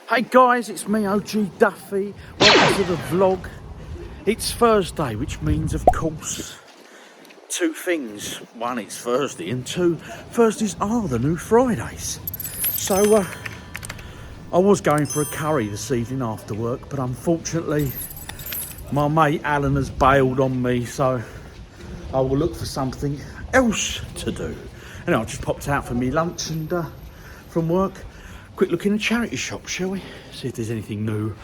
Hey guys, it's me, OGDuffy. Welcome to the vlog. It's Thursday, which means, of course, two things. One, it's Thursday, and two, Thursdays are the new Fridays. So, I was going for a curry this evening after work, but unfortunately, my mate Alan has bailed on me, so I will look for something else to do. Anyway, I just popped out for me lunch and from work. Quick look in the charity shop, shall we? See if there's anything new.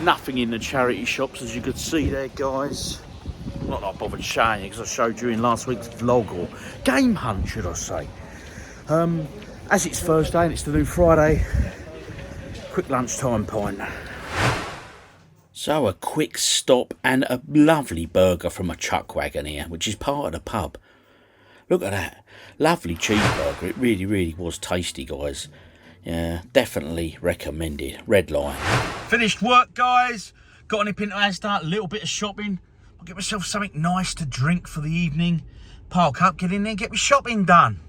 Nothing in the charity shops, as you could see there, guys. Not that I bothered showing you, because I showed you in last week's vlog, or game hunt, should I say. As it's Thursday and it's the new Friday, quick lunchtime pint. So a quick stop and a lovely burger from a chuck wagon here, which is part of the pub. Look at that. Lovely cheeseburger. It really, really was tasty, guys. Yeah, definitely recommended. Red line. Finished work, guys. Got a nip into Asda, a little bit of shopping. I'll get myself something nice to drink for the evening. Park up, get in there, get my shopping done.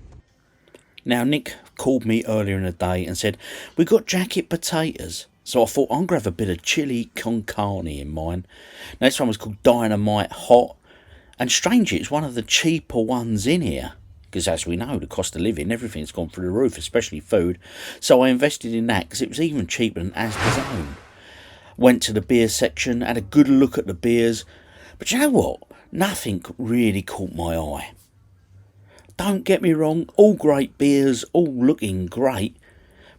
Now, Nick called me earlier in the day and said, we got jacket potatoes. So I thought, I'm going to have a bit of chili con carne in mine. Now, this one was called Dynamite Hot. And strangely, it's one of the cheaper ones in here. Because as we know, the cost of living, everything's gone through the roof, especially food. So I invested in that because it was even cheaper than Asda's own. Went to the beer section, had a good look at the beers. But you know what? Nothing really caught my eye. Don't get me wrong, all great beers, all looking great.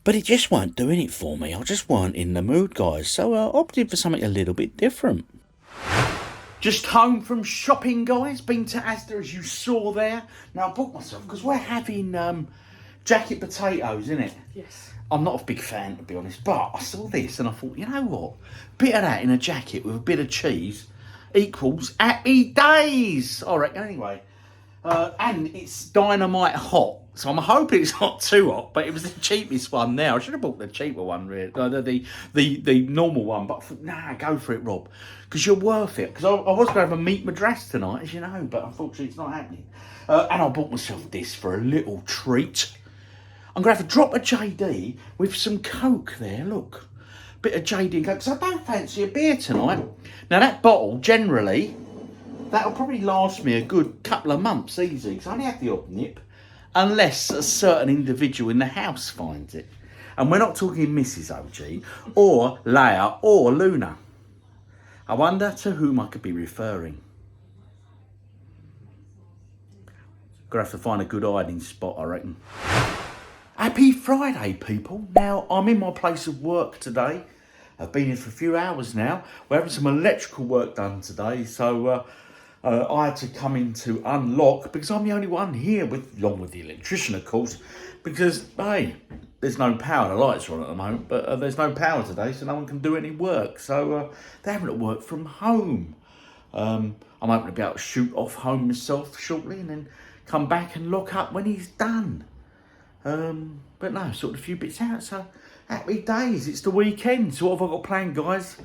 But it just weren't doing it for me. I just weren't in the mood, guys. So I opted for something a little bit different. Just home from shopping, guys. Been to Asda, as you saw there. Now, I bought myself, because we're having jacket potatoes, innit? Yes. I'm not a big fan, to be honest, but I saw this and I thought, you know what? Bit of that in a jacket with a bit of cheese equals happy days, I reckon, anyway. And it's Dynamite Hot. So I'm hoping it's not too hot, but it was the cheapest one there. I should have bought the cheaper one, really. The normal one, but I thought, nah, go for it, Rob. Because you're worth it. Because I was going to have a meat madras tonight, as you know, but unfortunately it's not happening. And I bought myself this for a little treat. I'm going to have a drop of JD with some Coke there, look. Bit of JD and Coke, because I don't fancy a beer tonight. Now, that bottle, generally, that'll probably last me a good couple of months, easy. Because I only have the odd nip. Unless a certain individual in the house finds it. And we're not talking Mrs. OG, or Leia, or Luna. I wonder to whom I could be referring. Gonna have to find a good hiding spot, I reckon. Happy Friday, people. Now, I'm in my place of work today. I've been here for a few hours now. We're having some electrical work done today, so I had to come in to unlock, because I'm the only one here, along with the electrician, of course, because, hey, there's no power. The lights are on at the moment, but there's no power today, so no one can do any work. So they're having to work from home. I'm hoping to be able to shoot off home myself shortly and then come back and lock up when he's done. But no, sorted a few bits out, so happy days. It's the weekend. So what have I got planned, guys?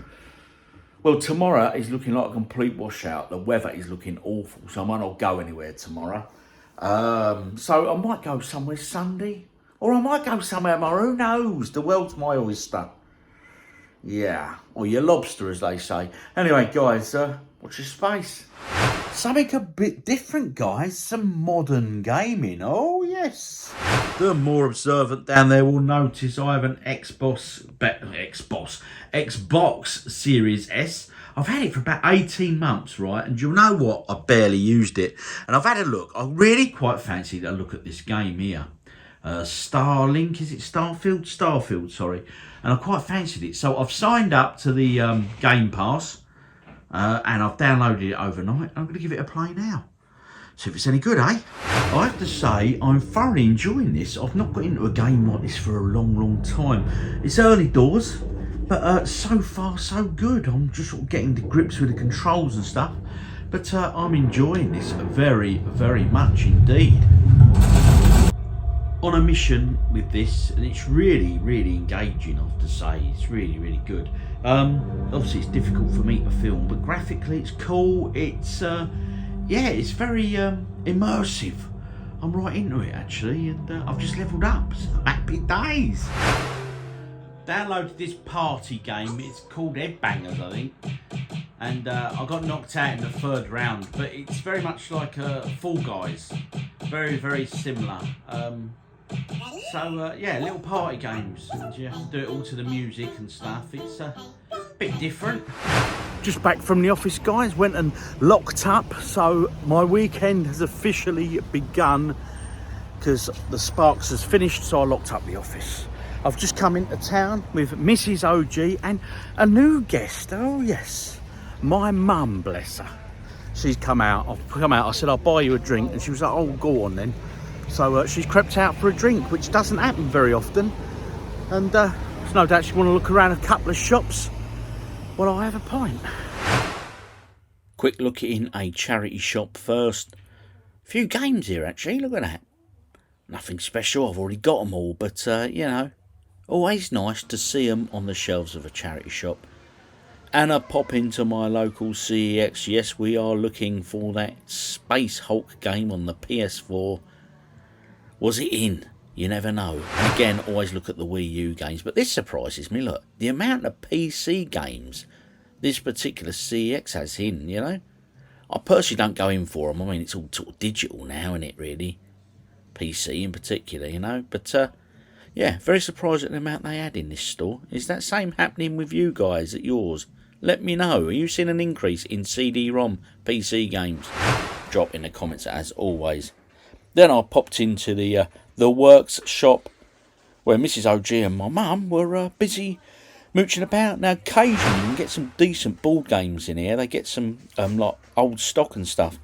Well, tomorrow is looking like a complete washout. The weather is looking awful, so I might not go anywhere tomorrow. So I might go somewhere Sunday, or I might go somewhere tomorrow. Who knows? The world's my oyster. Yeah, or your lobster, as they say. Anyway, guys, watch your space. Something a bit different, guys. Some modern gaming. Oh, yes. The more observant down there will notice I have an Xbox Series S. I've had it for about 18 months, right? And you'll know what? I barely used it. And I've had a look. I really quite fancied a look at this game here. Starlink, is it Starfield? Starfield, sorry. And I quite fancied it. So I've signed up to the Game Pass. And I've downloaded it overnight. I'm going to give it a play now. See if it's any good, eh? I have to say, I'm thoroughly enjoying this. I've not got into a game like this for a long, long time. It's early doors, but so far, so good. I'm just sort of getting to grips with the controls and stuff. But I'm enjoying this very, very much indeed. On a mission with this, and it's really, really engaging, I have to say. It's really, really good. Obviously, it's difficult for me to film, but graphically, it's cool. It's yeah, it's very immersive. I'm right into it, actually, and I've just leveled up. So happy days. Downloaded this party game. It's called Headbangers, I think. And I got knocked out in the third round. But it's very much like Fall Guys. Very, very similar. Yeah, little party games. And you have to do it all to the music and stuff. It's a bit different. Just back from the office, guys. Went and locked up. So my weekend has officially begun. Because the Sparks has finished, so I locked up the office. I've just come into town with Mrs. OG and a new guest. Oh yes, my mum, bless her. She's come out. I've come out. I said I'll buy you a drink, and she was like, "Oh, go on then." So she's crept out for a drink, which doesn't happen very often. And there's no doubt she want to look around a couple of shops while I have a pint. Quick look in a charity shop first. A few games here actually. Look at that. Nothing special, I've already got them all, but, you know, always nice to see them on the shelves of a charity shop. And I pop into my local CEX. Yes, we are looking for that Space Hulk game on the PS4. Was it in? You never know. And again, always look at the Wii U games. But this surprises me, look, the amount of PC games this particular CEX has in, you know. I personally don't go in for them. I mean, it's all sort of digital now, isn't it, really? PC in particular, you know, but yeah, very surprised at the amount they had in this store. Is that same happening with you guys at yours? Let me know. Are you seeing an increase in CD-ROM PC games? Drop in the comments as always. Then I popped into the Works shop where Mrs. OG and my mum were busy mooching about. Now occasionally you can get some decent board games in here. They get some like old stock and stuff.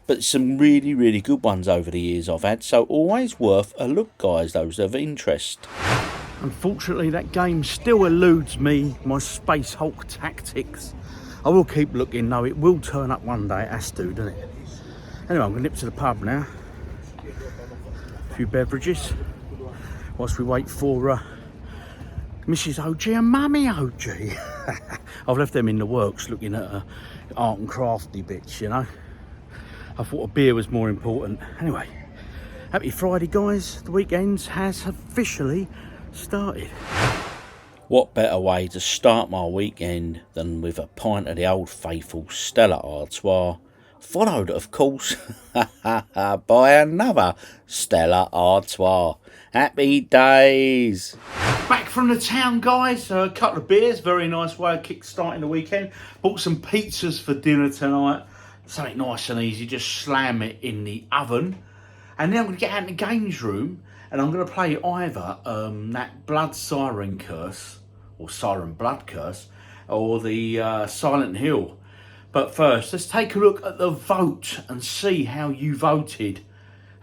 But some really, really good ones over the years I've had. So always worth a look, guys, those of interest. Unfortunately, that game still eludes me, my Space Hulk tactics. I will keep looking, though. It will turn up one day. It has to, doesn't it? Anyway, I'm going to nip to the pub now. A few beverages. Whilst we wait for Mrs. OG and Mummy OG. I've left them in the works looking at art and crafty bits, you know. I thought a beer was more important. Anyway, happy Friday, guys. The weekend has officially started. What better way to start my weekend than with a pint of the old faithful Stella Artois, followed, of course, by another Stella Artois. Happy days. Back from the town, guys. A couple of beers. Very nice way of kick-starting the weekend. Bought some pizzas for dinner tonight. Something nice and easy, just slam it in the oven. And then I'm going to get out in the games room and I'm going to play either that Blood Siren Curse, or Siren Blood Curse, or the Silent Hill. But first, let's take a look at the vote and see how you voted.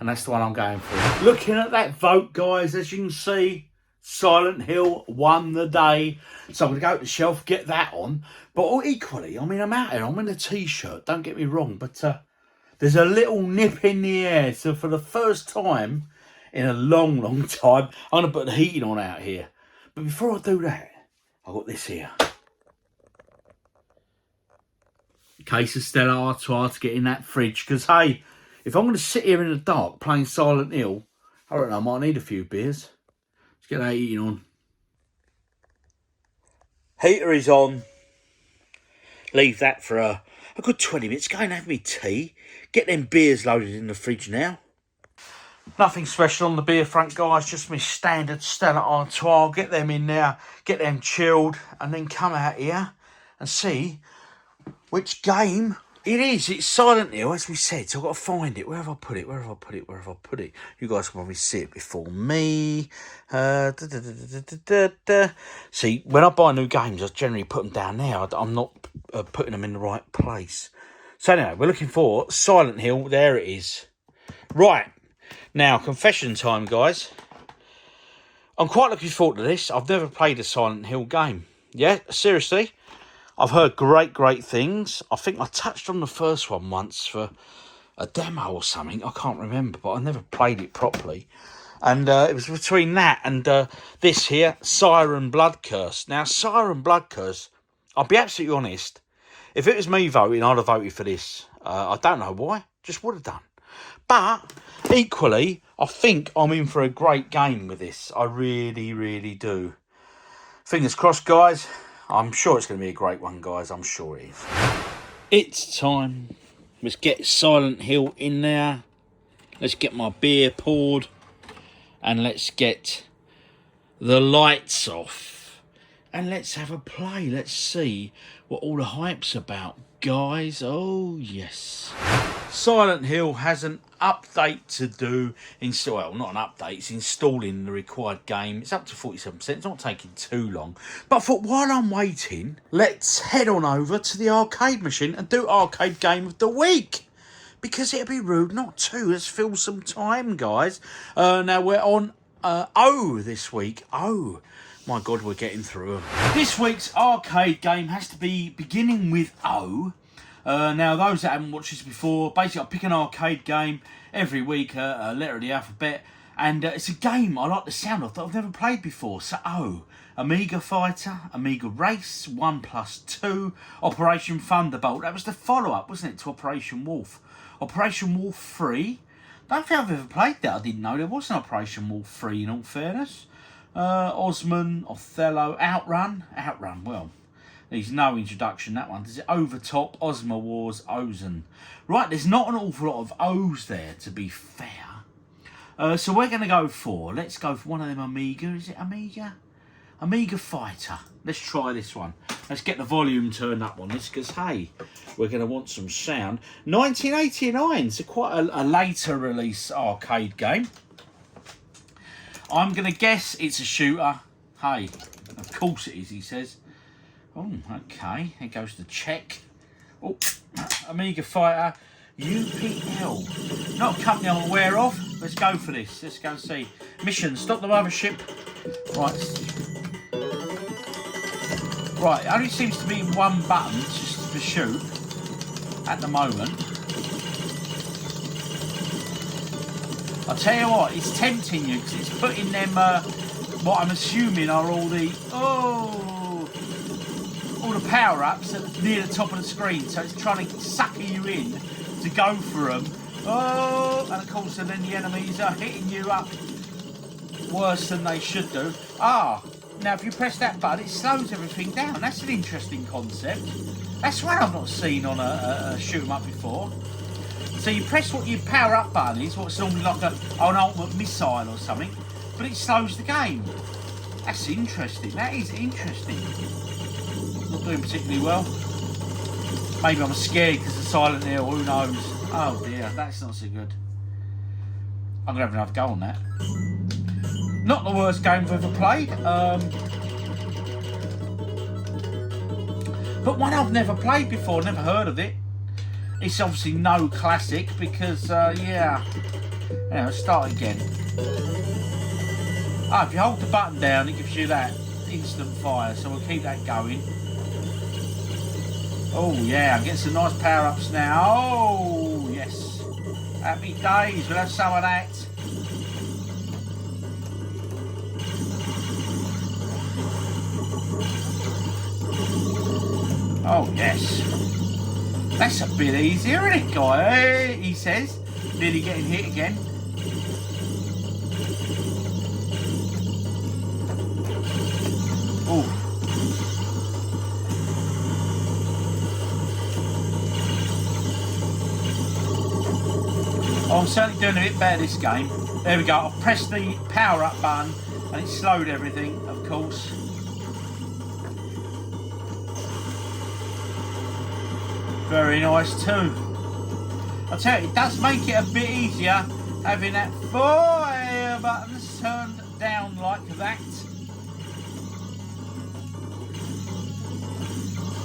And that's the one I'm going for. Looking at that vote, guys, as you can see, Silent Hill won the day. So I'm going to go to the shelf, get that on. But equally, I mean, I'm out here. I'm in a T-shirt, don't get me wrong. But there's a little nip in the air. So for the first time in a long, long time, I'm going to put the heating on out here. But before I do that, I've got this here. A case of Stella Artois to get in that fridge. Because, hey, if I'm going to sit here in the dark playing Silent Hill, I don't know, I might need a few beers. Let's get that heating on. Heater is on. Leave that for a good 20 minutes. Go and have me tea. Get them beers loaded in the fridge now. Nothing special on the beer front, guys. Just my standard Stella Artois. Get them in there. Get them chilled. And then come out here and see which game it is. It's Silent Hill, as we said. So I've got to find it. Where have I put it? Where have I put it? Where have I put it? You guys can probably see it before me. See, when I buy new games, I generally put them down there. I'm not putting them in the right place. So anyway, we're looking for Silent Hill. There it is. Right. Now, confession time, guys. I'm quite looking forward to this. I've never played a Silent Hill game. Yeah, seriously. I've heard great things. I think I touched on the first one once for a demo or something. I can't remember, but I never played it properly. And it was between that and this here, Siren Blood Curse. Now, Siren Blood Curse, I'll be absolutely honest. If it was me voting, I'd have voted for this. I don't know why. Just would have done. But equally, I think I'm in for a great game with this. I really do. Fingers crossed, guys. I'm sure it's going to be a great one, guys. I'm sure it is. It's time. Let's get Silent Hill in there. Let's get my beer poured. And let's get the lights off. And let's have a play. Let's see what all the hype's about, guys. Oh, yes. Silent Hill has an update to do. Well, not an update. It's installing the required game. It's up to 47%. It's not taking too long. But for while I'm waiting, let's head on over to the arcade machine and do arcade game of the week. Because it'd be rude not to. Let's fill some time, guys. Now we're on O this week. O. My God, we're getting through them. This week's arcade game has to be beginning with O. Now, those that haven't watched this before, basically I pick an arcade game every week, a letter of the alphabet, and it's a game I like the sound of that I've never played before. So O, Amiga Fighter, Amiga Race, 1+2, Operation Thunderbolt. That was the follow-up, wasn't it, to Operation Wolf. Operation Wolf 3. Don't think I've ever played that. I didn't know there was an Operation Wolf 3 in all fairness. Osman, Othello, Outrun, well, needs no introduction, that one. Does it? Overtop, Ozma Wars, Ozen. Right, there's not an awful lot of O's there, to be fair. So we're going to go for, let's go for one of them Amiga. Is it Amiga? Amiga Fighter. Let's try this one. Let's get the volume turned up on this, because, hey, we're going to want some sound. 1989, so quite a later release arcade game. I'm going to guess it's a shooter. Hey, of course it is, he says. Oh, okay. Here goes the check. Oh, Amiga Fighter UPL. Not a company I'm aware of. Let's go for this. Let's go and see. Mission, stop the mothership. Right, it only seems to be one button just to shoot at the moment. I'll tell you what, it's tempting you because it's putting them, what I'm assuming are all the power-ups near the top of the screen. So it's trying to sucker you in to go for them. Oh, and of course, and then the enemies are hitting you up worse than they should do. Now if you press that button, it slows everything down. That's an interesting concept. That's one I've not seen on a shoot 'em up before. So you press what your power up button is, what's normally like an ultimate missile or something, but it slows the game. That's interesting. That is interesting. Not doing particularly well. Maybe I'm scared because of Silent Hill, who knows. Oh dear, that's not so good. I'm going to have another go on that. Not the worst game I've ever played. But one I've never played before, never heard of it. It's obviously no classic because, yeah. Let's start again. If you hold the button down, it gives you that instant fire, so we'll keep that going. Oh, yeah, I'm getting some nice power-ups now. Oh, yes. Happy days, we'll have some of that. Oh, yes. That's a bit easier, isn't it, guy? He says. Nearly getting hit again. Oh. I'm certainly doing a bit better this game. There we go. I've pressed the power up button and it slowed everything, of course. Very nice too. I'll tell you, it does make it a bit easier having that fire buttons turned down like that.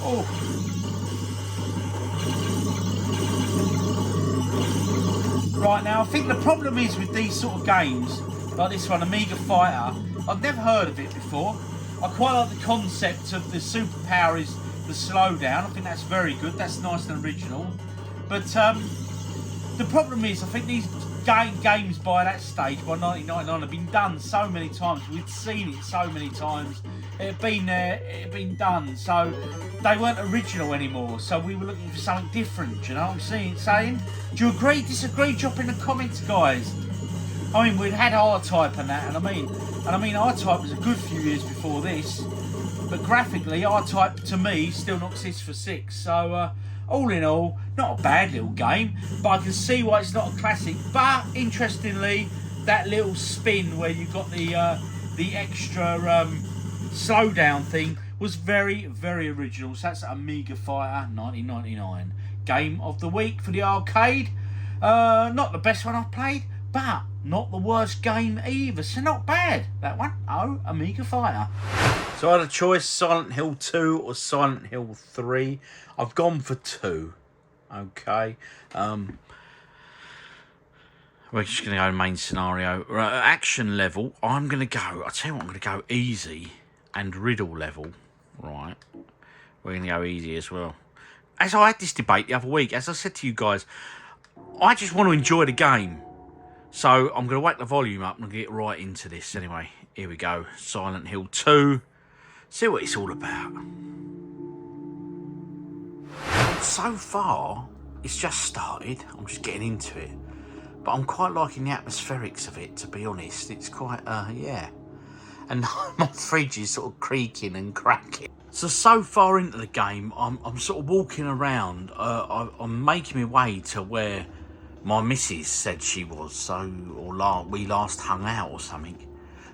Oh. Right, now I think the problem is with these sort of games, like this one, Amiga Fighter, I've never heard of it before. I quite like the concept of the superpower is the slowdown. I think that's very good. That's nice and original. But the problem is, I think these games by that stage, by 1999, have been done so many times. We'd seen it so many times. It had been there, it had been done. So they weren't original anymore. So we were looking for something different. You know what I'm saying? Do you agree, disagree? Drop in the comments, guys. I mean, we'd had R-Type and that, and I mean, R-Type was a good few years before this. but graphically R-Type to me still knocks this for 6. So all in all, not a bad little game, but I can see why it's not a classic. But interestingly, that little spin where you got the extra slowdown thing was very, very original. So that's Amiga Fighter 1999. Game of the week for the arcade. Not the best one I've played, but not the worst game either. So not bad, that one. Oh, Amiga Fighter. So I had a choice, Silent Hill 2 or Silent Hill 3. I've gone for 2. Okay. We're just going to go main scenario. Action level, I'm going to go, I'll tell you what, I'm going to go easy and riddle level. Right. We're going to go easy as well. As I had this debate the other week, as I said to you guys, I just want to enjoy the game. So I'm going to whack the volume up and get right into this. Anyway, here we go. Silent Hill 2. See what it's all about. So far, it's just started. I'm just getting into it. But I'm quite liking the atmospherics of it, to be honest. It's quite, yeah. And my fridge is sort of creaking and cracking. So far into the game, I'm sort of walking around. I'm making my way to where my missus said she was. So, we last hung out or something.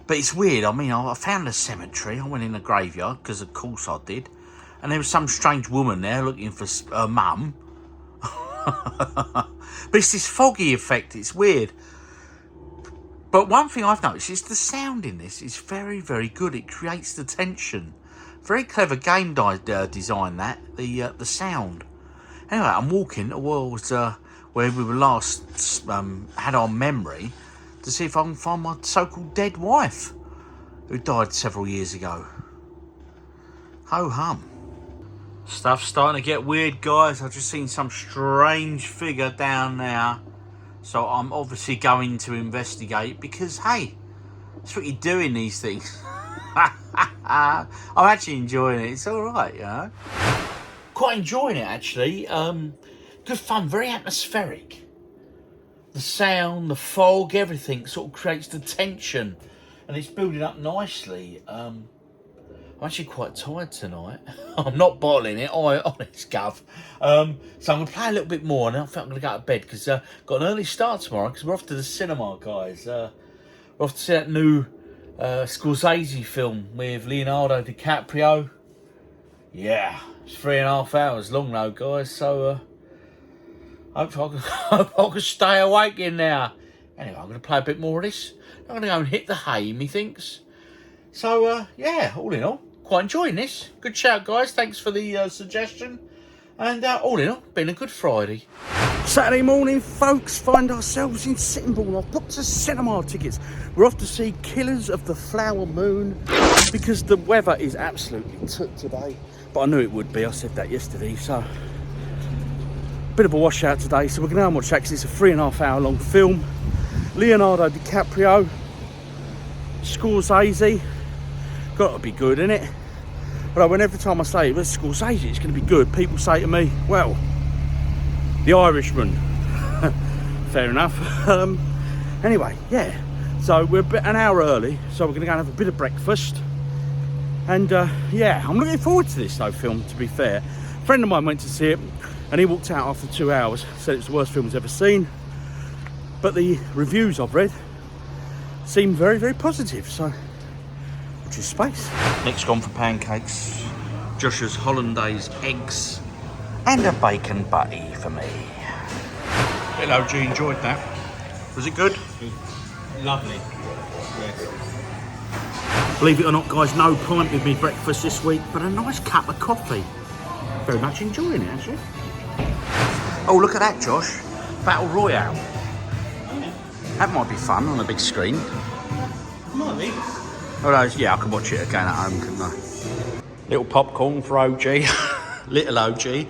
But it's weird. I mean, I found a cemetery. I went in a graveyard, because of course I did. And there was some strange woman there looking for her mum. But it's this foggy effect. It's weird. But one thing I've noticed is the sound in this is very, very good. It creates the tension. Very clever game design, that. The sound. Anyway, I'm walking towards where we were last had our memory to see if I can find my so-called dead wife who died several years ago. Ho-hum. Stuff's starting to get weird, guys. I've just seen some strange figure down there. So I'm obviously going to investigate because, hey, that's what you do in these things. I'm actually enjoying it. It's all right, you know. Quite enjoying it, actually. Good fun, very atmospheric. The sound, the fog, everything sort of creates the tension. And it's building up nicely. I'm actually quite tired tonight. I'm not bottling it, honest Gov. So I'm going to play a little bit more, and I think I'm going to go to bed because got an early start tomorrow because we're off to the cinema, guys. We're off to see that new Scorsese film with Leonardo DiCaprio. Yeah, it's 3.5 hours long though, guys. So hope I can stay awake in there. Anyway, I'm going to play a bit more of this. I'm going to go and hit the hay, methinks. So, yeah, all in all, quite enjoying this. Good shout, guys. Thanks for the suggestion. And all in all, been a good Friday. Saturday morning, folks, find ourselves in Sittingbourne. I've booked us cinema tickets. We're off to see Killers of the Flower Moon because the weather is absolutely took today. But I knew it would be. I said that yesterday. So, bit of a washout today. So we're going to go and watch that because it's a 3.5 hour long film. Leonardo DiCaprio, Scorsese. Got to be good, innit? But when every time I say it, well, Scorsese, it's going to be good, people say to me, well, The Irishman. Fair enough. Anyway, yeah. So we're an hour early, so we're going to go and have a bit of breakfast. And yeah, I'm looking forward to this though film, to be fair. A friend of mine went to see it, and he walked out after 2 hours, said it's the worst film he's ever seen. But the reviews I've read seem very, very positive, so watch your space. Nick's gone for pancakes, Josh's hollandaise eggs, and a bacon butty for me. Hello, G, enjoyed that. Was it good? Lovely. Yes. Believe it or not, guys, no pint with me breakfast this week, but a nice cup of coffee. Very much enjoying it, actually. Oh, look at that, Josh. Battle Royale. That might be fun on a big screen. Might be. Although, yeah, I could watch it again at home, couldn't I? Little popcorn for OG. Little OG.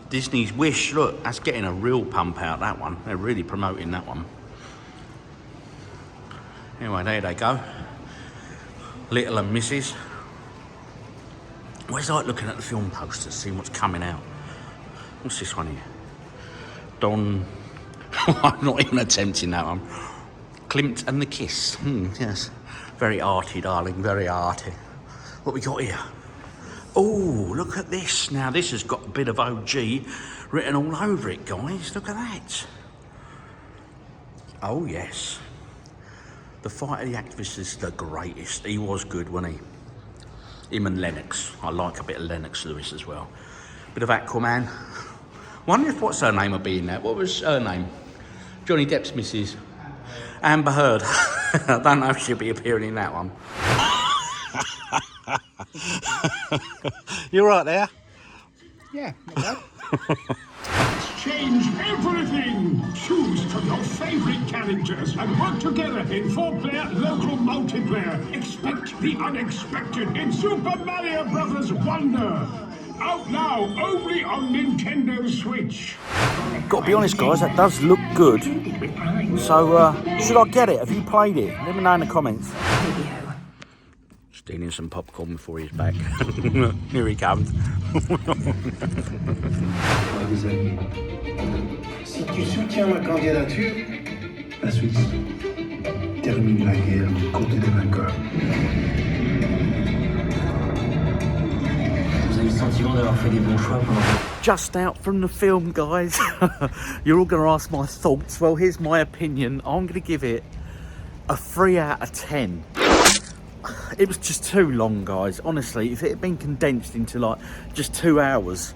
Disney's Wish. Look, that's getting a real pump out, that one. They're really promoting that one. Anyway, there they go. Little and Mrs. Where's like looking at the film posters, seeing what's coming out? What's this one here? Don... I'm not even attempting that one. Klimt and the Kiss. Yes. Very arty, darling, very arty. What we got here? Oh, look at this. Now, this has got a bit of OG written all over it, guys. Look at that. Oh, yes. The Fight of the Activists is the greatest. He was good, wasn't he? Him and Lennox. I like a bit of Lennox Lewis as well. Bit of Aquaman. Wonder if what's her name would be in that. What was her name? Johnny Depp's missus. Amber Heard. I don't know if she'll be appearing in that one. You right there? Yeah, not bad. Change everything! Choose from your favourite characters and work together in 4-player local multiplayer. Expect the unexpected in Super Mario Bros. Wonder. Out now, only on Nintendo Switch. Got to be honest, guys, that does look good. So, should I get it? Have you played it? Let me know in the comments. Stealing some popcorn before he's back. Here he comes. Si tu soutiens ma candidature, la Suisse termine la guerre du côté des vainqueurs. Vous avez le sentiment d'avoir fait des bons choix pendant... Just out from the film, guys. You're all going to ask my thoughts. Well, here's my opinion. I'm going to give it a 3 out of 10. It was just too long, guys. Honestly, if it had been condensed into like just 2 hours,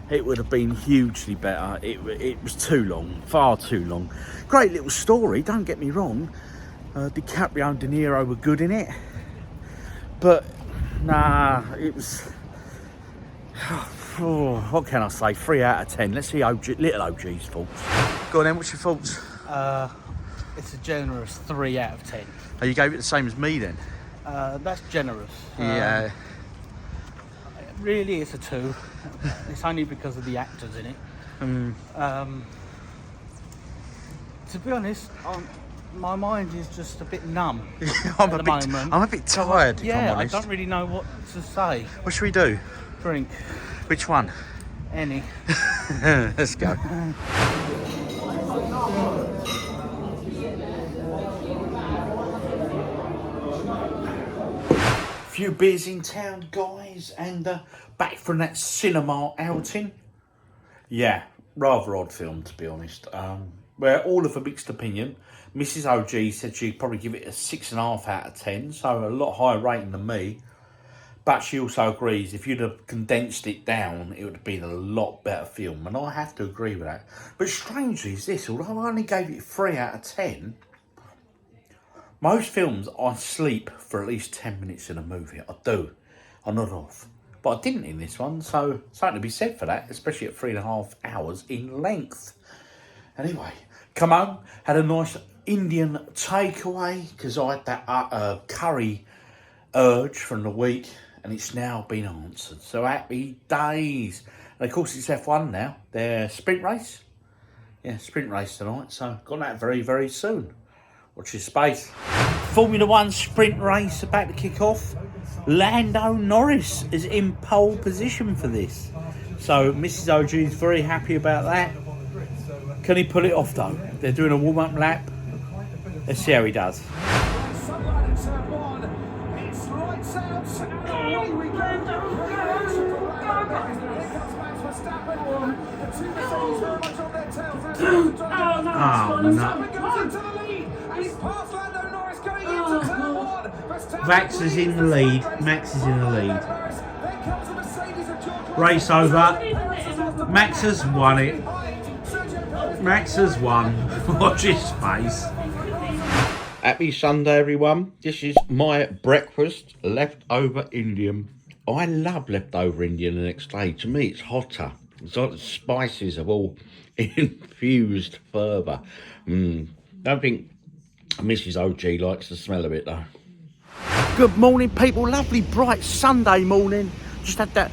it would have been hugely better. It was too long, far too long. Great little story, don't get me wrong. DiCaprio and De Niro were good in it. But, nah, it was... Oh, what can I say? 3 out of 10. Let's see little OG's thoughts. Go on then, what's your thoughts? It's a generous 3 out of 10. Oh, you gave it the same as me then? That's generous. Yeah. Really, it's a 2. It's only because of the actors in it. To be honest, my mind is just a bit numb at the moment. I'm a bit tired, if I'm I honest. don't really know what to say. What should we do? Drink. Which one? Any. Let's go. Few beers in town, guys, and back from that cinema outing. Yeah, rather odd film, to be honest. We're all of a mixed opinion. Mrs. OG said she'd probably give it a 6.5 out of 10, so a lot higher rating than me. But she also agrees if you'd have condensed it down, it would have been a lot better film, and I have to agree with that. But strangely is this, although I only gave it 3 out of 10, most films I sleep for at least 10 minutes in a movie. I do. I nod off. But I didn't in this one, so something to be said for that, especially at 3.5 hours in length. Anyway, come home, had a nice Indian takeaway, because I had that curry urge from the week, and it's now been answered. So happy days. And of course it's F1 now. They're sprint race. Yeah, sprint race tonight, so got that very, very soon. Watch your space. Formula 1 sprint race about to kick off. Lando Norris is in pole position for this. So Mrs. OG is very happy about that. Can he pull it off though? They're doing a warm-up lap. Let's see how he does. Oh no. Max is in the lead. Max is in the lead. Race over. Max has won it. Max has won. Watch his face. Happy Sunday, everyone. This is my breakfast, leftover Indian. I love leftover Indian the next day. To me, it's hotter. It's like the spices have all infused further. Don't think Mrs. OG likes the smell of it, though. Good morning, people. Lovely, bright Sunday morning. Just had that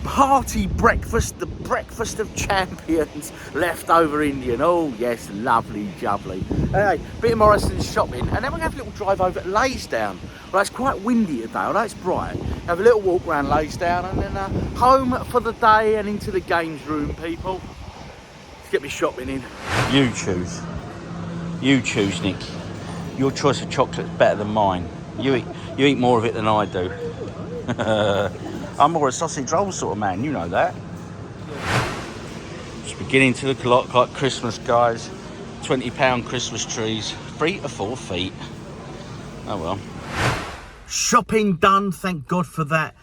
hearty breakfast, the breakfast of champions, leftover Indian. Oh, yes, lovely, jubbly. Anyway, bit of Morrison's shopping, and then we're going to have a little drive over at Leysdown. Well, it's quite windy today, although it's bright. Have a little walk around Leysdown, and then home for the day and into the games room, people. Let's get me shopping in. You choose. You choose, Nick. Your choice of chocolate's better than mine. You eat more of it than I do. I'm more a sausage roll sort of man, you know that. It's beginning to look a lot like Christmas, guys. £20 Christmas trees, 3 to 4 feet. Oh well. Shopping done, thank God for that.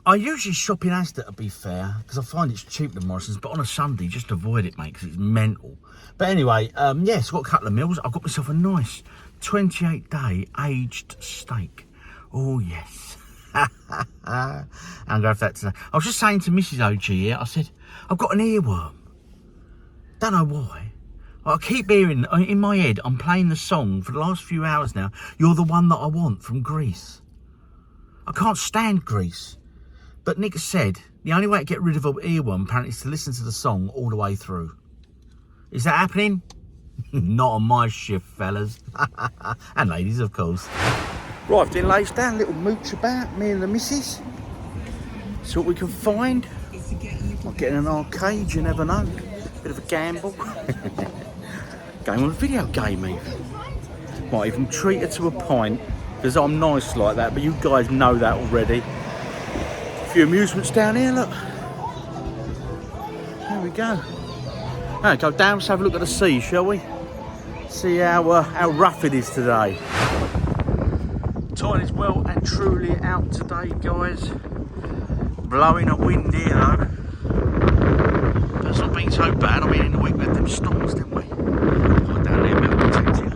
I usually shop in Asda, to be fair, because I find it's cheaper than Morrison's, but on a Sunday, just avoid it, mate, because it's mental. But anyway, yeah, so I've got a couple of meals. I've got myself a nice 28-day aged steak. Oh, yes. I'm going to have that today. I was just saying to Mrs. OG here, I said, I've got an earworm. Don't know why. I keep hearing, in my head, I'm playing the song for the last few hours now, You're the One That I Want from Greece. I can't stand Greece. But Nick said the only way to get rid of an earworm apparently is to listen to the song all the way through. Is that happening? Not on my shift, fellas. And ladies, of course. Arrived in Leysdown, little mooch about, me and the missus. See what we can find. Might get in an arcade, you never know. Bit of a gamble. Going on video gaming. Might even treat her to a pint, because I'm nice like that, but you guys know that already. A few amusements down here, look. There we go. Now go down, let's have a look at the sea, shall we? See how rough it is today. Tide is well and truly out today, guys. Blowing a wind here though. But it's not been so bad. I mean, in the week we had them storms, didn't we? Got down there, metal detecting.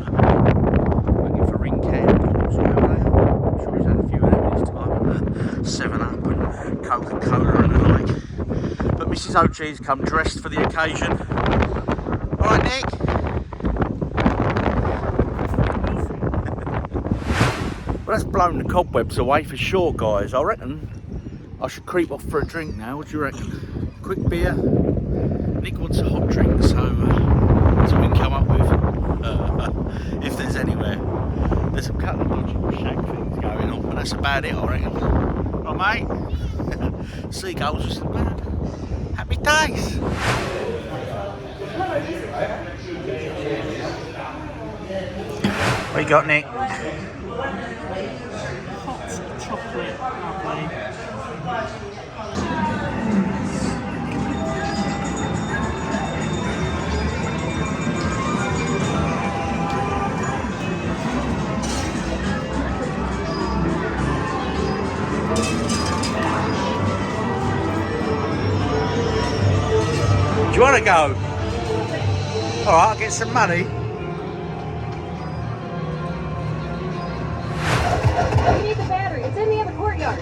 Looking for ring candles, you know they are. I'm sure he's had a few of them this time. 7-Up and Coca-Cola and the like. But Mrs. OG's come dressed for the occasion. All right, Nick. Well, that's blown the cobwebs away for sure, guys. I reckon I should creep off for a drink now. What do you reckon? Quick beer. Nick wants a hot drink, so we can come up with if there's anywhere. There's a couple of dodgy shack things going on, but that's about it, I reckon. Oh, mate. Seagulls just about. Happy days. What you got, Nick? Hot chocolate, lovely. Do you want to go? All right, I'll get some money. We need the battery. It's in the other courtyard.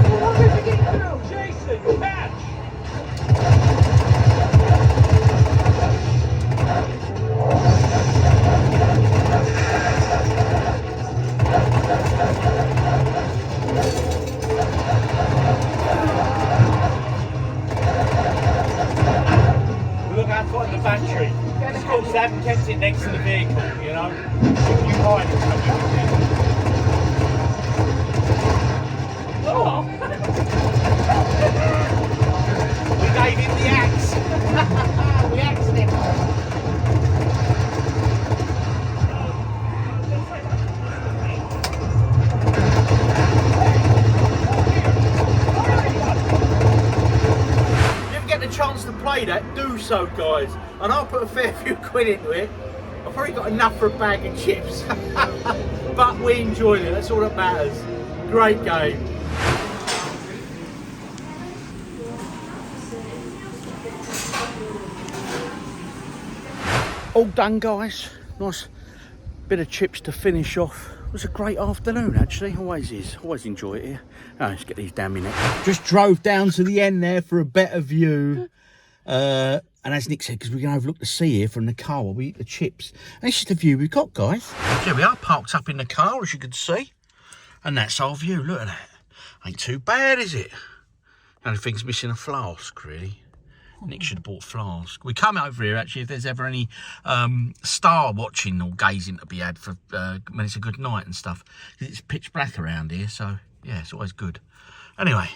The workers are getting through. Jason, catch! Look how far the battery. Of course, they haven't kept it next to the vehicle, you know. If you hide it, oh! We gave him the axe. We axed him. Chance to play that, do so, guys, and I'll put a fair few quid into it. I've probably got enough for a bag of chips. But we enjoyed it, that's all that matters. Great game. All done, guys. Nice bit of chips to finish off. It was a great afternoon, actually. Always is. Always enjoy it here. Oh, let's get these down my neck. Just drove down to the end there for a better view. And as Nick said, because we can overlook the sea here from the car while we eat the chips. And it's just the view we've got, guys. Here we are, parked up in the car, as you can see. And that's our view. Look at that. Ain't too bad, is it? Only thing's missing a flask, really. Nick should have bought flask. We come over here, actually, if there's ever any star watching or gazing to be had for when it's a good night and stuff. It's pitch black around here, so, yeah, it's always good. Anyway,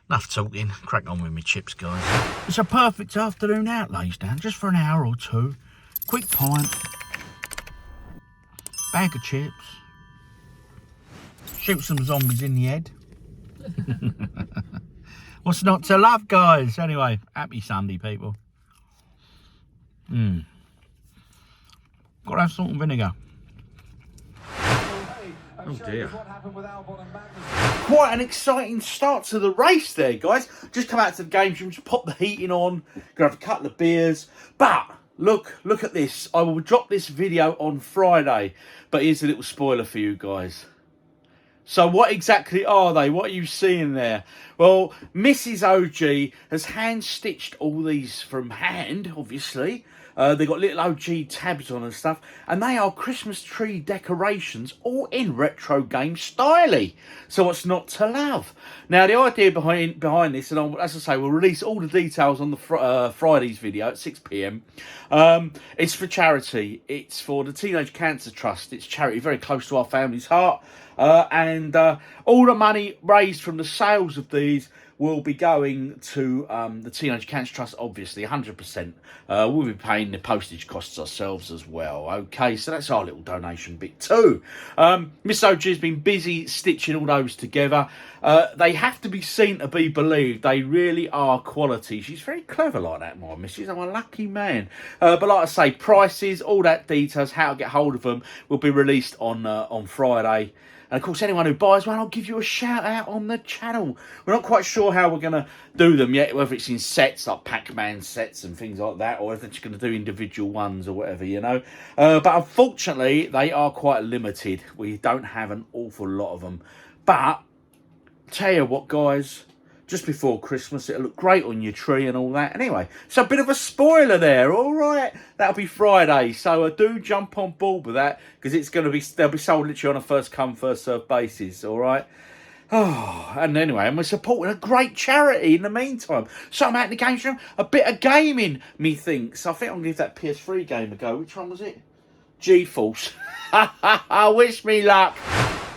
Enough talking, crack on with my chips, guys. It's a perfect afternoon out, Leysdown, just for an hour or two. Quick pint, bag of chips, shoot some zombies in the head. What's not to love, guys? Anyway, happy Sunday, people. Gotta have salt and vinegar. Oh dear. Quite an exciting start to the race there, guys. Just come out to the games room, just pop the heating on, gonna have a couple of beers. But look at this. I will drop this video on Friday, but here's a little spoiler for you guys. So what exactly are they? What are you seeing there? Well, Mrs. OG has hand-stitched all these from hand, obviously. They've got little OG tabs on and stuff. And they are Christmas tree decorations, all in retro game style. So what's not to love? Now, the idea behind this, and as I say, we'll release all the details on the Friday's video at 6 p.m. It's for charity. It's for the Teenage Cancer Trust. It's charity very close to our family's heart. And all the money raised from the sales of these will be going to the Teenage Cancer Trust, obviously, 100%. We'll be paying the postage costs ourselves as well. Okay, so that's our little donation bit too. Miss OG has been busy stitching all those together. They have to be seen to be believed. They really are quality. She's very clever like that, my missus. I'm a lucky man. But like I say, prices, all that details, how to get hold of them will be released on Friday. And of course, anyone who buys one, I'll give you a shout out on the channel. We're not quite sure how we're going to do them yet, whether it's in sets, like Pac-Man sets and things like that, or if it's going to do individual ones or whatever, you know. But unfortunately, they are quite limited. We don't have an awful lot of them. But, tell you what, guys, just before Christmas, it'll look great on your tree and all that. Anyway, so a bit of a spoiler there, all right? That'll be Friday, so do jump on board with that, because it's going to be, they'll be sold literally on a first come, first served basis, all right? Oh, and anyway, and we're supporting a great charity in the meantime. So I'm out in the games room, a bit of gaming, methinks. I think I'm going to give that PS3 game a go. Which one was it? GeForce. Wish me luck.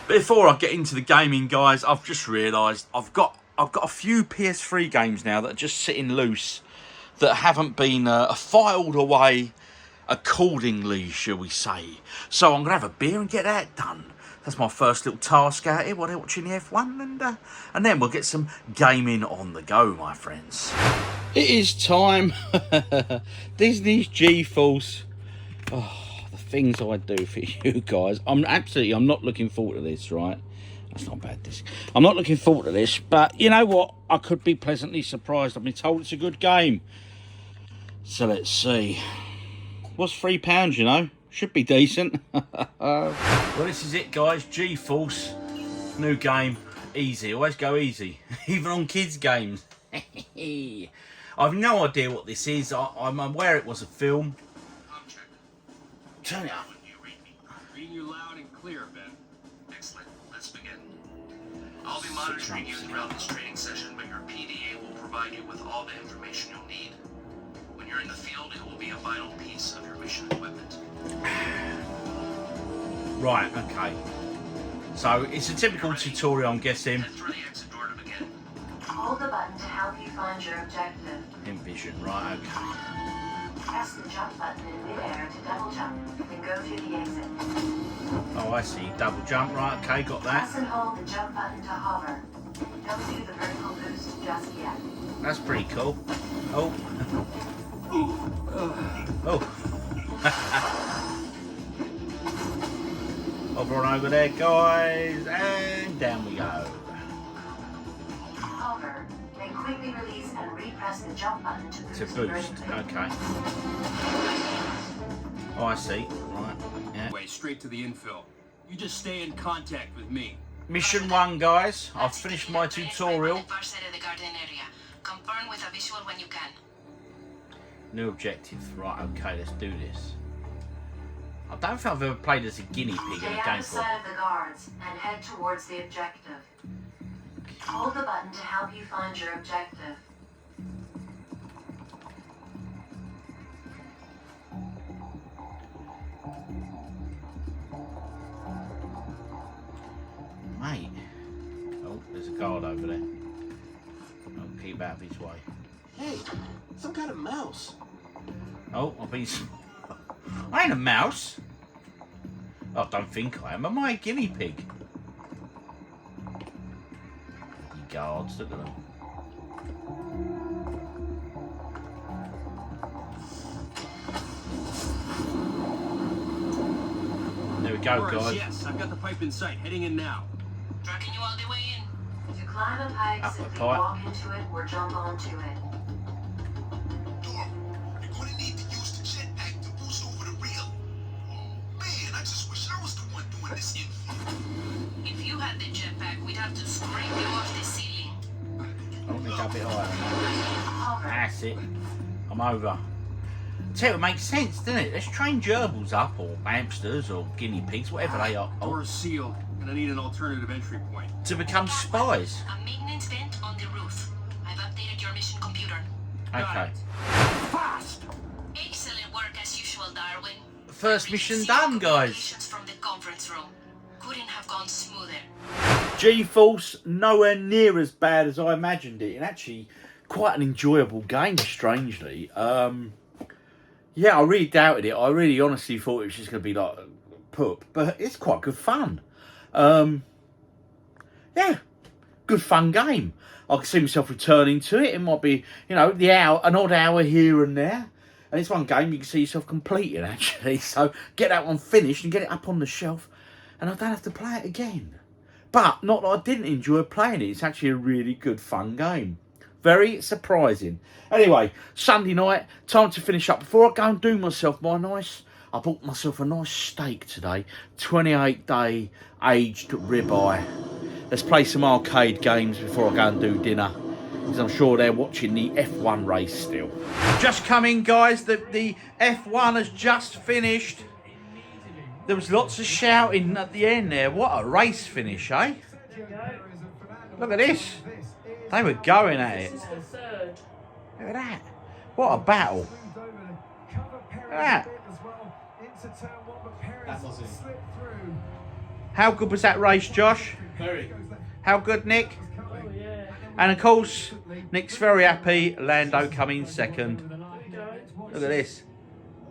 Before I get into the gaming, guys, I've just realised I've got a few PS3 games now that are just sitting loose, that haven't been filed away accordingly, shall we say. So I'm going to have a beer and get that done. That's my first little task out here while they're watching the F1. And then we'll get some gaming on the go, my friends. It is time. Disney's GeForce. Oh, the things I do for you guys. I'm not looking forward to this, right? That's not bad, this. I'm not looking forward to this, but you know what? I could be pleasantly surprised. I've been told it's a good game. So let's see. What's £3, you know? Should be decent. Well, this is it, guys. GeForce. New game. Easy. Always go easy. Even on kids' games. I've no idea what this is. I'm aware it was a film. Turn it up. Reading you loud and clear, Ben. Excellent. Let's begin. I'll be monitoring you throughout this training session, but your PDA will provide you with all the information you'll need. When you're in the field, it will be a vital piece of your mission equipment. Right, okay. So, it's a typical tutorial, I'm guessing. Head through the exit door to begin. Hold the button to help you find your objective. Envision, right, okay. Press the jump button in midair to double jump, then go through the exit. Oh, I see. Double jump, right, okay, got that. Press and hold the jump button to hover. Don't do the vertical boost just yet. That's pretty cool. Oh. Oh. Over on over there, guys, and down we go. Hover, then quickly release and repress the jump button to boost. Okay. Oh, I see. Right. Yeah. Way straight to the infill. You just stay in contact with me. Mission 1, guys. I've finished my tutorial. Confirm with a visual when you can. New objective. Right, okay, let's do this. I don't think I've ever played as a guinea pig in a game before. Stay out of sight of the guards and head towards the objective. Hold the button to help you find your objective. Mate. Oh, there's a guard over there. keep out of his way. Hey, some kind of mouse. Oh, I've been... I ain't a mouse. I don't think I am. Am I a guinea pig? You guards, look at them. There we go, guys. Yes, I've got the pipe in sight. Heading in now. Tracking you all the way in. To climb a pipe, Up the simply pipe. walk into it or jump onto it. You're gonna need to use the jetpack to boost over the reel. Oh man, I just wish I was the one doing this info. If you had the jetpack, we'd have to scrape you off the ceiling. I want me to go a bit higher. That's it. I'm over. Tell you, it makes sense, doesn't it? Let's train gerbils up, or hamsters, or guinea pigs, whatever they are, Door's sealed, and I need an alternative entry point. to become spies. A maintenance vent on the roof. I've updated your mission computer. Okay. Fast! Excellent work as usual, Darwin. First mission done, guys. Congratulations from the conference room. Couldn't have gone smoother. G-Force, nowhere near as bad as I imagined it, and actually quite an enjoyable game, strangely. Yeah, I really doubted it. I really honestly thought it was just going to be like poop, but it's quite good fun. Yeah, good fun game. I can see myself returning to it. It might be, you know, an odd hour here and there. And it's one game you can see yourself completing, actually. So get that one finished and get it up on the shelf, and I don't have to play it again. But not that I didn't enjoy playing it. It's actually a really good fun game. Very surprising. Anyway, Sunday night, time to finish up. Before I go and do myself I bought myself a nice steak today. 28-day aged ribeye. Let's play some arcade games before I go and do dinner, because I'm sure they're watching the F1 race still. Just come in, guys. The F1 has just finished. There was lots of shouting at the end there. What a race finish, eh? Look at this. They were going at it. Look at that. What a battle. Look at that. How good was that race, Josh? Very. How good, Nick? And of course, Nick's very happy. Lando coming second. Look at this.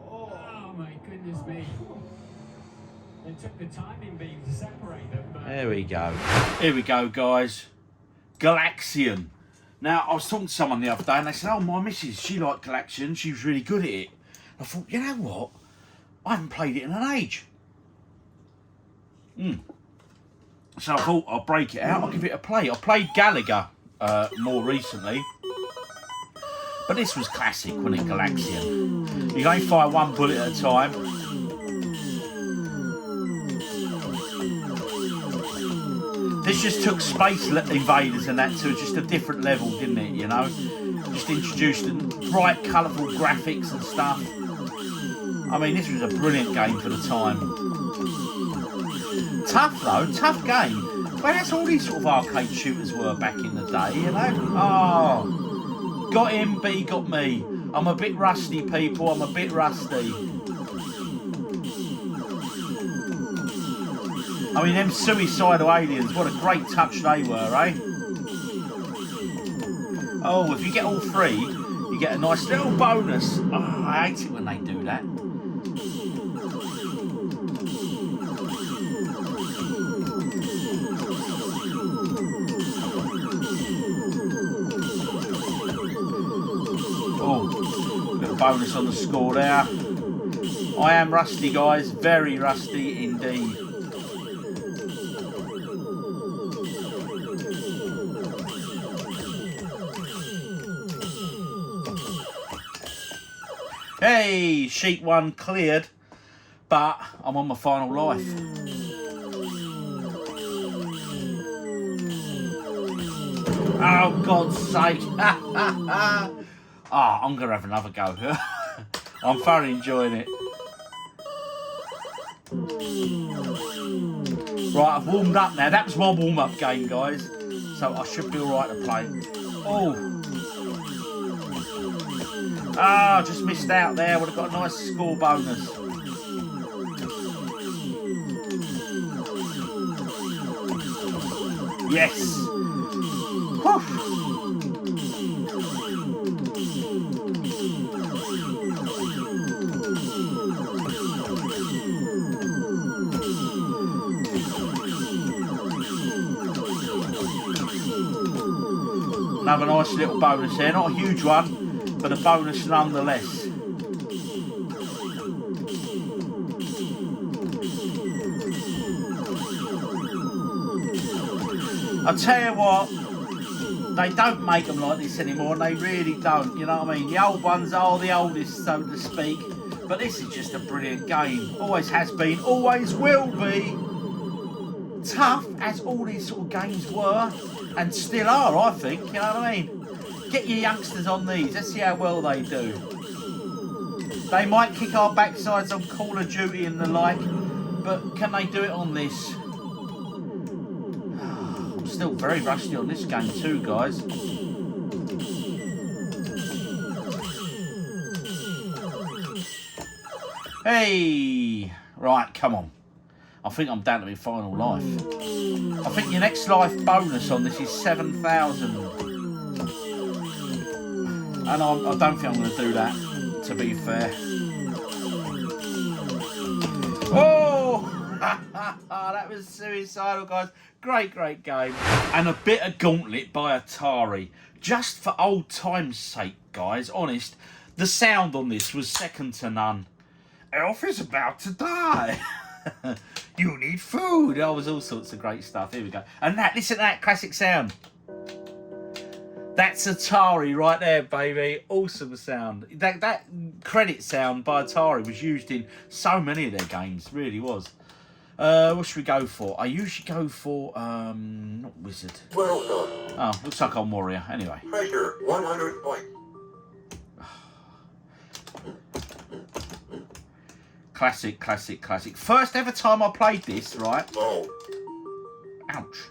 Oh my goodness me. They took the timing beam to separate them. There we go. Here we go, guys. Galaxian. Now, I was talking to someone the other day and they said, oh, my missus, she liked Galaxian. She was really good at it. I thought, you know what? I haven't played it in an age. So I thought I'll break it out. I'll give it a play. I played Gallagher more recently. But this was classic, wasn't it, Galaxian? You can only fire one bullet at a time. This just took Space Invaders and that to just a different level, didn't it, you know? Just introduced bright, colourful graphics and stuff. I mean, this was a brilliant game for the time. Tough, though. Tough game. Well, that's all these sort of arcade shooters were back in the day, you know? Oh, got him, but he got me. I'm a bit rusty, people. I'm a bit rusty. I mean, them suicidal aliens, what a great touch they were, eh? Oh, if you get all three, you get a nice little bonus. Oh, I hate it when they do that. Oh, little bonus on the score there. I am rusty, guys. Very rusty indeed. Hey, sheet one cleared, but I'm on my final life. Oh, God's sake. I'm going to have another go. I'm thoroughly enjoying it. Right, I've warmed up now. That was my warm-up game, guys. So I should be all right to play. Oh. Ah, just missed out there. Would have got a nice score bonus. Yes. Whew. Another nice little bonus there, not a huge one, but a bonus nonetheless. I tell you what, they don't make them like this anymore, and they really don't, you know what I mean? The old ones are the oldest, so to speak, but this is just a brilliant game. Always has been, always will be. Tough as all these sort of games were, and still are, I think, you know what I mean? Get your youngsters on these, let's see how well they do. They might kick our backsides on Call of Duty and the like, but can they do it on this? Still very rusty on this game too, guys. Hey, right, come on. I think I'm down to my final life. I think your next life bonus on this is 7,000. And I don't think I'm going to do that, to be fair. Oh! That was suicidal, guys. Great game. And a bit of Gauntlet by Atari. Just for old time's sake, guys, honest, the sound on this was second to none. Elf is about to die. You need food. That was all sorts of great stuff. Here we go. And that, listen to that classic sound. That's Atari right there, baby. Awesome sound. That credit sound by Atari was used in so many of their games. Really was. What should we go for? I usually go for, not Wizard. Well done. Oh, looks like I'm Warrior. Anyway. Treasure, 100 points. Classic. First ever time I played this, right? Oh. Ouch.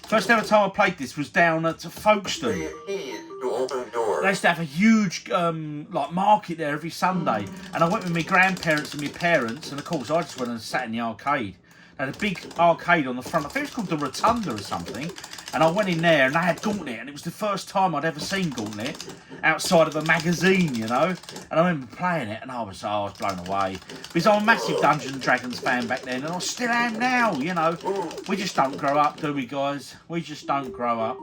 First ever time I played this was down at Folkestone. Keys to open doors. They used to have a huge like market there every Sunday, and I went with my grandparents and my parents, and of course I just went and sat in the arcade. They had a big arcade on the front. I think it was called the Rotunda or something. And I went in there and they had Gauntlet, and it was the first time I'd ever seen Gauntlet outside of a magazine, you know. And I remember playing it, and I was blown away because I'm a massive Dungeons and Dragons fan back then, and I still am now, you know. We just don't grow up, do we, guys? We just don't grow up.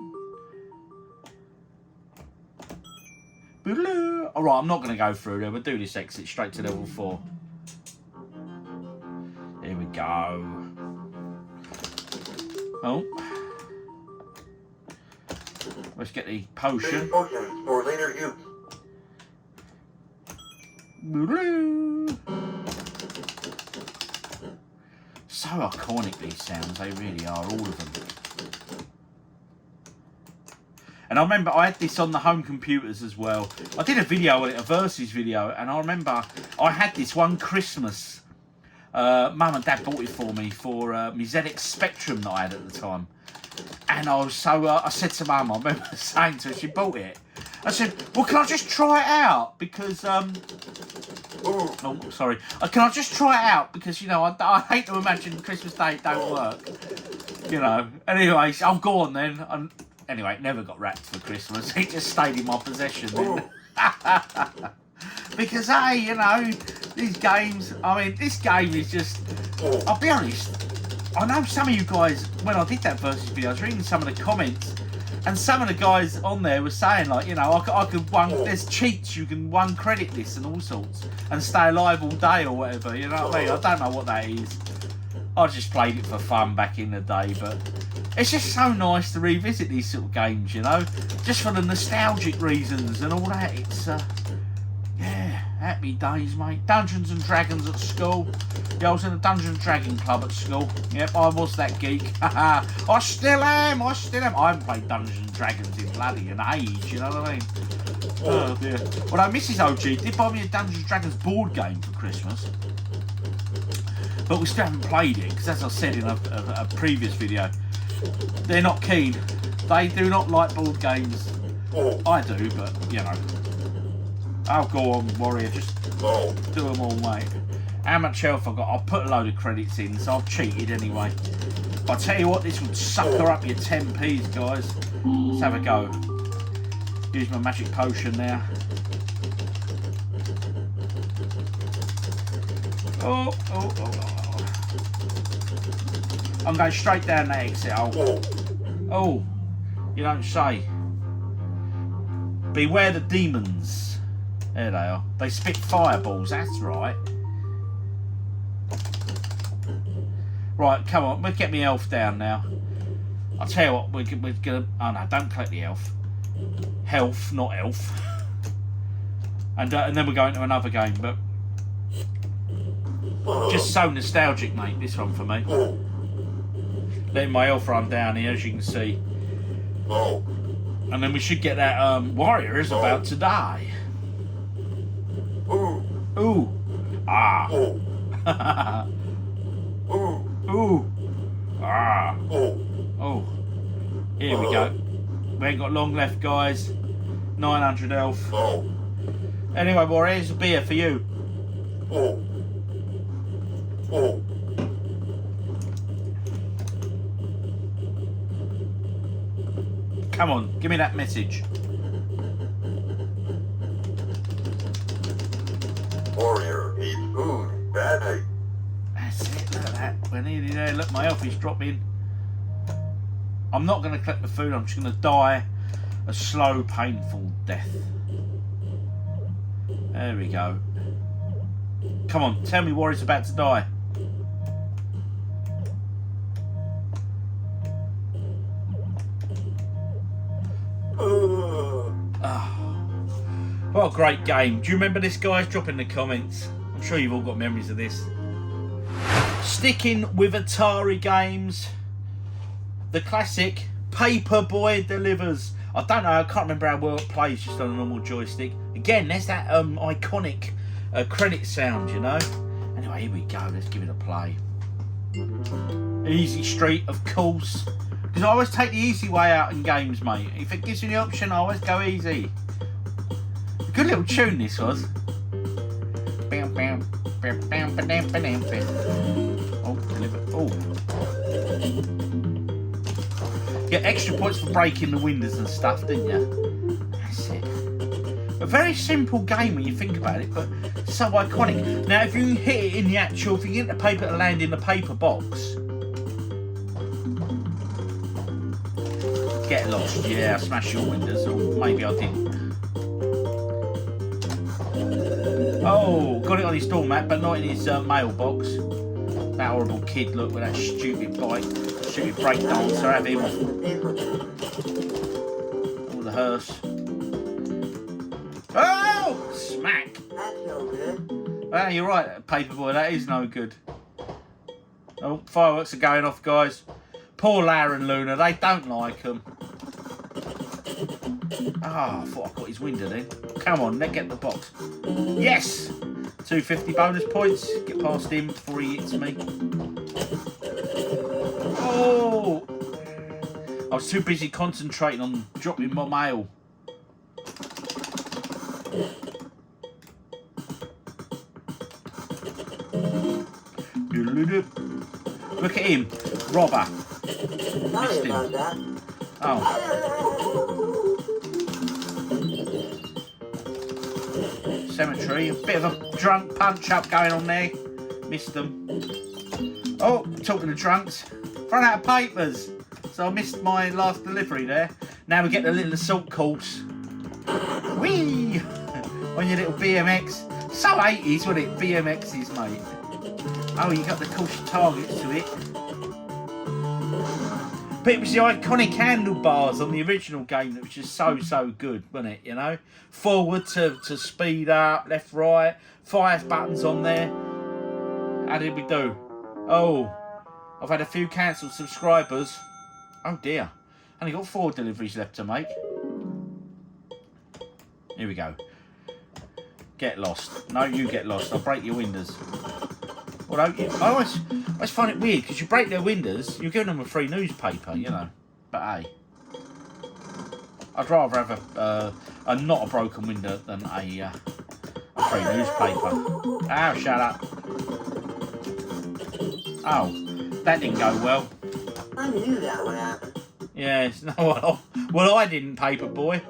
All right, I'm not going to go through there. We'll do this exit straight to level 4. Here we go. Oh. Let's get the potion. Potions for later use. So iconic, these sounds, they really are, all of them. And I remember I had this on the home computers as well. I did a video on it, a Versus video, and I remember I had this one Christmas. Mum and Dad bought it for me for my ZX Spectrum that I had at the time. And I was so, I said to Mum, I remember saying to her, she bought it. I said, well, can I just try it out? Because, oh, sorry. Can I just try it out? Because, you know, I hate to imagine Christmas Day it don't work. You know. Anyway, I'll go on then. Anyway, it never got wrapped for Christmas. It just stayed in my possession then. Because, hey, you know, these games, I mean, this game is just, I'll be honest, I know some of you guys, when I did that Versus video, I was reading some of the comments, and some of the guys on there were saying, like, you know, I could there's cheats, you can one credit this and all sorts, and stay alive all day or whatever, you know what I mean? I don't know what that is. I just played it for fun back in the day, but it's just so nice to revisit these sort of games, you know? Just for the nostalgic reasons and all that. It's, yeah, happy days, mate. Dungeons and Dragons at school. Yeah, I was in a Dungeons and Dragon club at school. Yep, I was that geek. I still am. I haven't played Dungeons and Dragons in bloody an age, you know what I mean? Oh, dear. Although Mrs. OG did buy me a Dungeons and Dragons board game for Christmas. But we still haven't played it, because as I said in a previous video, they're not keen. They do not like board games. I do, but, you know. I'll go on, Warrior, just do them all, mate. How much health I've got? I'll put a load of credits in, so I've cheated anyway. But I tell you what, this would sucker up your 10p's, guys. Let's have a go. Use my magic potion now. Oh. I'm going straight down that exit. Oh, you don't say. Beware the demons. There they are. They spit fireballs, that's right. Right, come on, we'll get me elf down now. I'll tell you what, we're gonna... Oh no, don't collect the elf. Health, not elf. And then we're going to another game, but... Just so nostalgic, mate, this one for me. Letting my elf run down here, as you can see. And then we should get that warrior is about to die. Ooh. Ah. Ooh. Ah. Oh. Here we go. We ain't got long left, guys. 900 health. Anyway, warriors, a beer for you. Come on, give me that message. Warrior eats food. Bad night. That's it, look at that. We're nearly there. Look, my elf is dropping. I'm not going to collect the food, I'm just going to die a slow, painful death. There we go. Come on, tell me warrior's about to die. What a great game. Do you remember this, guys? Drop in the comments. I'm sure you've all got memories of this. Sticking with Atari games, the classic Paperboy delivers. I don't know, I can't remember how well it plays just on a normal joystick. Again, there's that iconic credit sound, you know. Anyway, here we go. Let's give it a play. Easy Street, of course. Because I always take the easy way out in games, mate. If it gives you the option, I always go easy. A good little tune this was. Oh, deliver. Oh. Get extra points for breaking the windows and stuff, didn't you? That's it. A very simple game when you think about it, but so iconic. Now, if you can hit it in the actual, if you get the paper to land in the paper box. Get lost. Yeah, I smashed your windows, or maybe I didn't. Oh, got it on his doormat, but not in his mailbox. That horrible kid, look, with that stupid bike, stupid breakdancer, have him. Oh, the hearse. Oh, smack. That's no good. Ah, you're right, Paperboy, that is no good. Oh, fireworks are going off, guys. Poor Lara and Luna, they don't like them. Ah, I thought I got his window then. Come on, let's get the box. Yes! 250 bonus points. Get past him before he hits me. Oh! I was too busy concentrating on dropping my mail. Look at him. Robber. Sorry about that. Oh. Cemetery. A bit of a drunk punch-up going on there. Missed them. Oh, talking to drunks. Run out of papers. So I missed my last delivery there. Now we get the little assault course. Whee! On your little BMX. So 80s, wasn't it? BMXs, mate. Oh, you got the caution targets to it. But it was the iconic handlebars on the original game that was just so good, wasn't it, you know? Forward to speed up, left, right, 5 buttons on there. How did we do? Oh, I've had a few cancelled subscribers. Oh dear, only got 4 deliveries left to make. Here we go. Get lost. No, you get lost. I'll break your windows. Although, I always find it weird, because you break their windows, you're giving them a free newspaper, you know. But hey, I'd rather have a not a broken window than a free newspaper. Oh, shut up. Oh, that didn't go well. I knew that would happen. Yes, no, well, I didn't, Paperboy.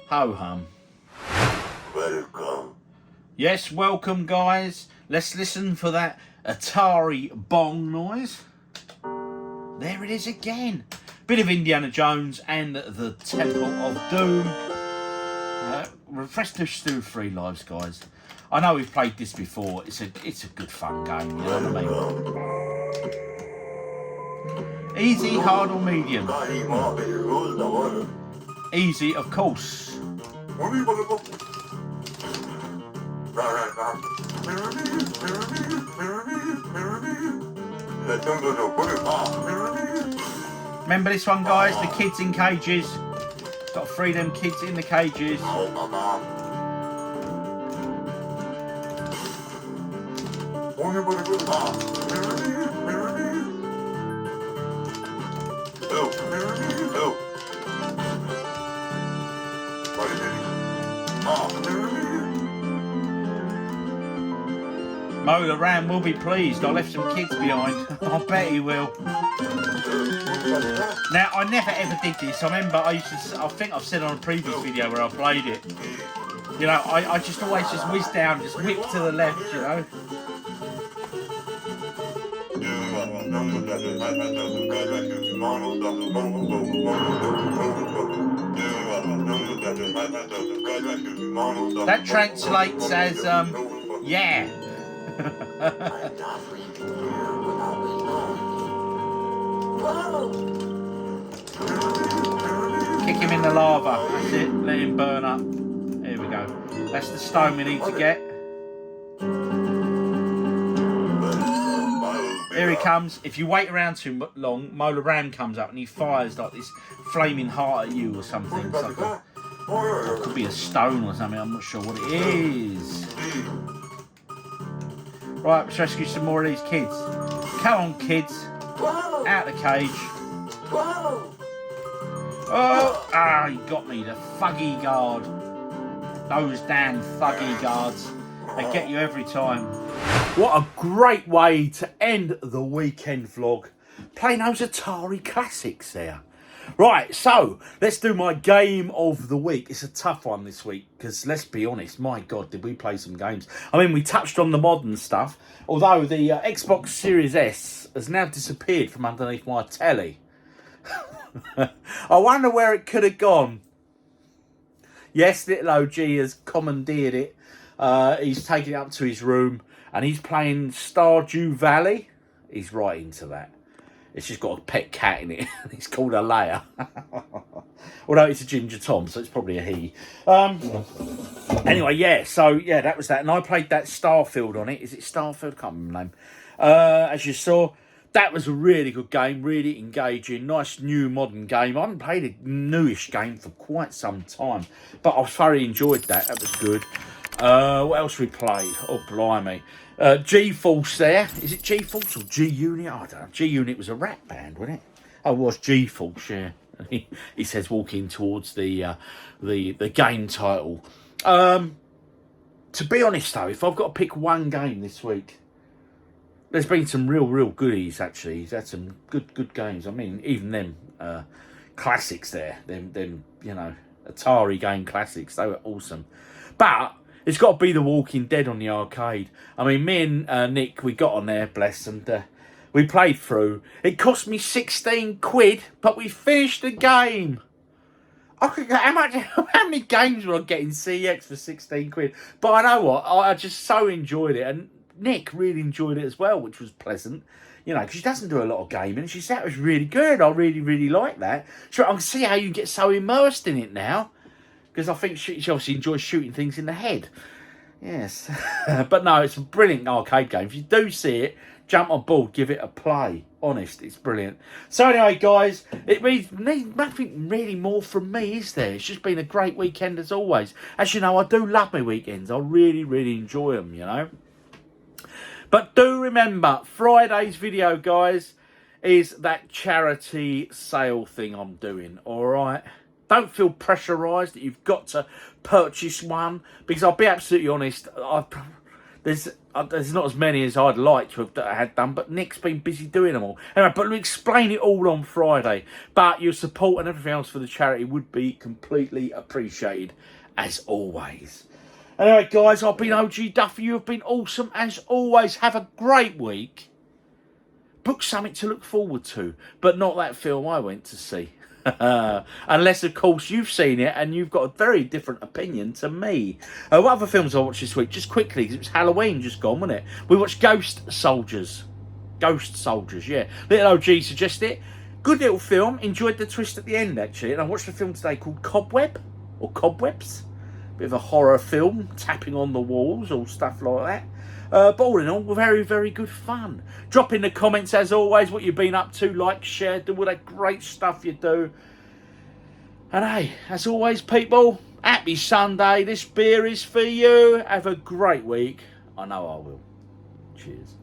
Ho hum. Welcome. Yes, welcome, guys. Let's listen for that Atari bong noise. There it is again. bit of Indiana Jones and the Temple of Doom. Refresh to Stew 3 Lives, guys. I know we've played this before. It's a good fun game, you know what I mean? Easy, hard or medium? Easy, of course. Remember this one, guys? The kids in cages. Got to free them kids in the cages. Mo the Ram will be pleased. I left some kids behind. I bet he will. Now, I never ever did this. I remember I think I've said on a previous video where I played it. You know, I just always just whiz down, just whip to the left, you know. That translates as, yeah. Kick him in the lava. That's it. Let him burn up. Here we go. That's the stone we need to get. Here he comes. If you wait around too long, Mola Ram comes up and he fires like this flaming heart at you or something. It's like it could be a stone or something. I'm not sure what it is. Right, let's rescue some more of these kids. Come on, kids. Out the cage. Oh, he got me. The fuggy guard. Those damn fuggy guards. They get you every time. What a great way to end the weekend vlog. Playing those Atari classics there. Right, so let's do my game of the week. It's a tough one this week because let's be honest, my God, did we play some games. I mean, we touched on the modern stuff, although the Xbox Series S has now disappeared from underneath my telly. I wonder where it could have gone. Yes, little OG has commandeered it. He's taken it up to his room and he's playing Stardew Valley. He's right into that. It's just got a pet cat in it. It's called a Leia. Although it's a Ginger Tom, so it's probably a he. Anyway, yeah. So, yeah, that was that. And I played that Starfield on it. Is it Starfield? I can't remember the name. As you saw, that was a really good game. Really engaging. Nice new modern game. I haven't played a newish game for quite some time. But I thoroughly enjoyed that. That was good. What else we played? Oh, blimey. G-Force there. Is it G-Force or G-Unit? I don't know. G-Unit was a rap band, wasn't it? Oh, it was G-Force, yeah. He says walking towards the game title. To be honest, though, if I've got to pick one game this week, there's been some real goodies, actually. He's had some good games. I mean, even them classics there. Them, you know, Atari game classics. They were awesome. But it's got to be The Walking Dead on the arcade. I mean, me and Nick, we got on there, bless, and we played through. It cost me 16 quid, but we finished the game. How many games will I get in CEX for 16 quid? But I know what, I just so enjoyed it, and Nick really enjoyed it as well, which was pleasant. You know, because she doesn't do a lot of gaming. She said it was really good. I really like that. So I can see how you get so immersed in it now. Because I think she obviously enjoys shooting things in the head. Yes. But no, it's a brilliant arcade game. If you do see it, jump on board, give it a play. Honest, it's brilliant. So anyway, guys, it needs nothing really more from me, is there? It's just been a great weekend as always. As you know, I do love my weekends. I really enjoy them, you know. But do remember, Friday's video, guys, is that charity sale thing I'm doing, all right? Don't feel pressurised that you've got to purchase one, because I'll be absolutely honest, there's not as many as I'd like to have that I had done, but Nick's been busy doing them all. Anyway, but we'll explain it all on Friday. But your support and everything else for the charity would be completely appreciated, as always. Anyway, guys, I've been OGDuffy. You've been awesome, as always. Have a great week. book something to look forward to, but not that film I went to see. Unless, of course, you've seen it and you've got a very different opinion to me. What other films I watched this week? Just quickly, because it was Halloween just gone, wasn't it? We watched Ghost Soldiers. Ghost Soldiers, yeah. Little OG suggested it. Good little film. Enjoyed the twist at the end, actually. And I watched a film today called Cobweb, or Cobwebs. Bit of a horror film, tapping on the walls, all stuff like that. But all in all, very, very good fun. Drop in the comments, as always, what you've been up to. Like, share, do all that great stuff you do. And hey, as always, people, happy Sunday. This beer is for you. Have a great week. I know I will. Cheers.